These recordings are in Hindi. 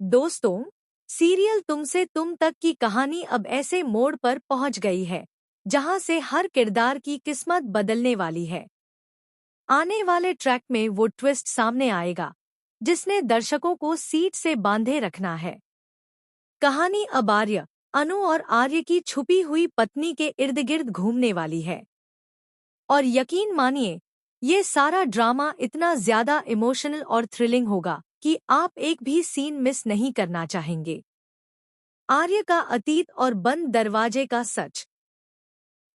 दोस्तों, सीरियल तुमसे तुम तक की कहानी अब ऐसे मोड़ पर पहुंच गई है जहां से हर किरदार की किस्मत बदलने वाली है। आने वाले ट्रैक में वो ट्विस्ट सामने आएगा जिसने दर्शकों को सीट से बांधे रखना है। कहानी अब आर्य, अनु और आर्य की छुपी हुई पत्नी के इर्द गिर्द घूमने वाली है। और यकीन मानिए, ये सारा ड्रामा इतना ज्यादा इमोशनल और थ्रिलिंग होगा कि आप एक भी सीन मिस नहीं करना चाहेंगे। आर्य का अतीत और बंद दरवाजे का सच।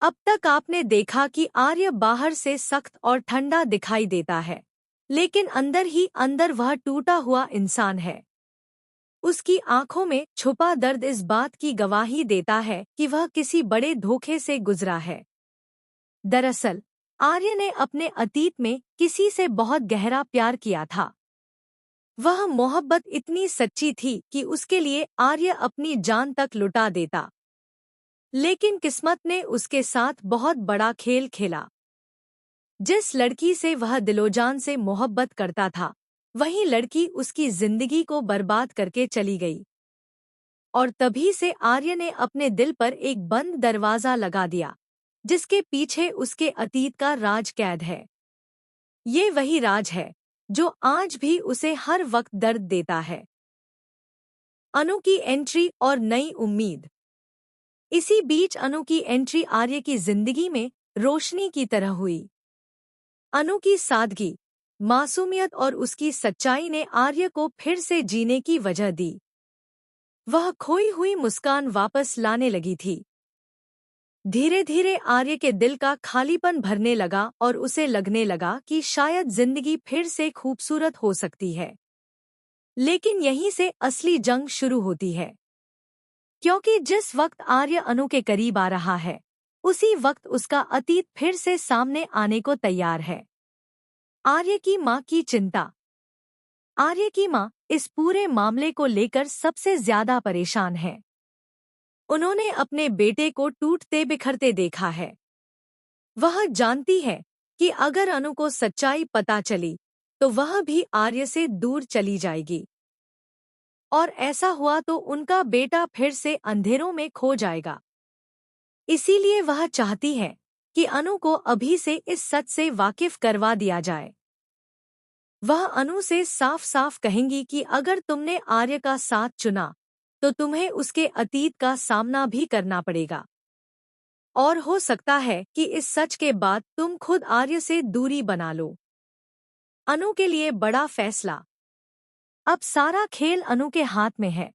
अब तक आपने देखा कि आर्य बाहर से सख्त और ठंडा दिखाई देता है, लेकिन अंदर ही अंदर वह टूटा हुआ इंसान है। उसकी आंखों में छुपा दर्द इस बात की गवाही देता है कि वह किसी बड़े धोखे से गुजरा है। दरअसल, आर्य ने अपने अतीत में किसी से बहुत गहरा प्यार किया था। वह मोहब्बत इतनी सच्ची थी कि उसके लिए आर्य अपनी जान तक लुटा देता। लेकिन किस्मत ने उसके साथ बहुत बड़ा खेल खेला। जिस लड़की से वह दिलोजान से मोहब्बत करता था, वही लड़की उसकी जिंदगी को बर्बाद करके चली गई। और तभी से आर्य ने अपने दिल पर एक बंद दरवाजा लगा दिया, जिसके पीछे उसके अतीत का राज कैद है। ये वही राज है जो आज भी उसे हर वक्त दर्द देता है। अनु की एंट्री और नई उम्मीद। इसी बीच अनु की एंट्री आर्य की जिंदगी में रोशनी की तरह हुई। अनु की सादगी, मासूमियत और उसकी सच्चाई ने आर्य को फिर से जीने की वजह दी। वह खोई हुई मुस्कान वापस लाने लगी थी। धीरे धीरे आर्य के दिल का खालीपन भरने लगा और उसे लगने लगा कि शायद जिंदगी फिर से खूबसूरत हो सकती है। लेकिन यहीं से असली जंग शुरू होती है, क्योंकि जिस वक्त आर्य अनु के करीब आ रहा है, उसी वक्त उसका अतीत फिर से सामने आने को तैयार है। आर्य की मां की चिंता। आर्य की मां इस पूरे मामले को लेकर सबसे ज्यादा परेशान है। उन्होंने अपने बेटे को टूटते बिखरते देखा है। वह जानती है कि अगर अनु को सच्चाई पता चली तो वह भी आर्य से दूर चली जाएगी। और ऐसा हुआ तो उनका बेटा फिर से अंधेरों में खो जाएगा। इसीलिए वह चाहती है कि अनु को अभी से इस सच से वाकिफ करवा दिया जाए। वह अनु से साफ साफ कहेंगी कि अगर तुमने आर्य का साथ चुना तो तुम्हें उसके अतीत का सामना भी करना पड़ेगा। और हो सकता है कि इस सच के बाद तुम खुद आर्य से दूरी बना लो। अनु के लिए बड़ा फैसला। अब सारा खेल अनु के हाथ में है,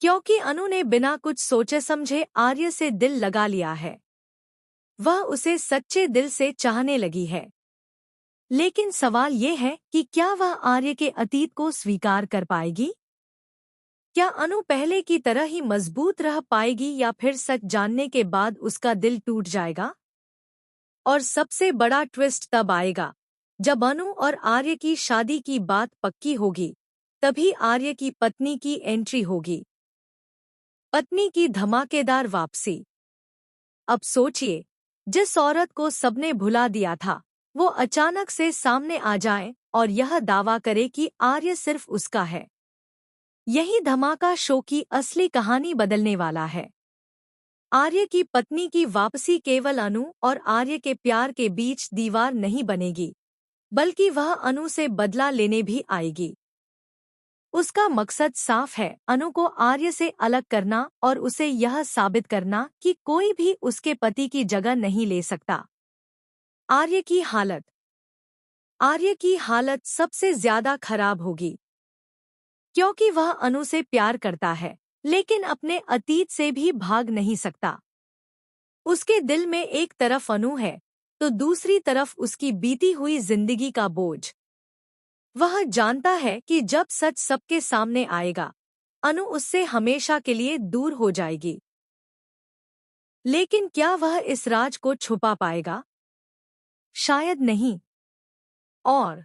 क्योंकि अनु ने बिना कुछ सोचे समझे आर्य से दिल लगा लिया है। वह उसे सच्चे दिल से चाहने लगी है। लेकिन सवाल ये है कि क्या वह आर्य के अतीत को स्वीकार कर पाएगी? क्या अनु पहले की तरह ही मजबूत रह पाएगी या फिर सच जानने के बाद उसका दिल टूट जाएगा? और सबसे बड़ा ट्विस्ट तब आएगा जब अनु और आर्य की शादी की बात पक्की होगी। तभी आर्य की पत्नी की एंट्री होगी। पत्नी की धमाकेदार वापसी। अब सोचिए, जिस औरत को सबने भुला दिया था, वो अचानक से सामने आ जाए और यह दावा करे कि आर्य सिर्फ उसका है। यही धमाका शो की असली कहानी बदलने वाला है। आर्य की पत्नी की वापसी केवल अनु और आर्य के प्यार के बीच दीवार नहीं बनेगी, बल्कि वह अनु से बदला लेने भी आएगी। उसका मकसद साफ है, अनु को आर्य से अलग करना और उसे यह साबित करना कि कोई भी उसके पति की जगह नहीं ले सकता। आर्य की हालत। आर्य की हालत सबसे ज्यादा खराब होगी, क्योंकि वह अनु से प्यार करता है, लेकिन अपने अतीत से भी भाग नहीं सकता। उसके दिल में एक तरफ अनु है तो दूसरी तरफ उसकी बीती हुई जिंदगी का बोझ। वह जानता है कि जब सच सबके सामने आएगा, अनु उससे हमेशा के लिए दूर हो जाएगी। लेकिन क्या वह इस राज को छुपा पाएगा? शायद नहीं। और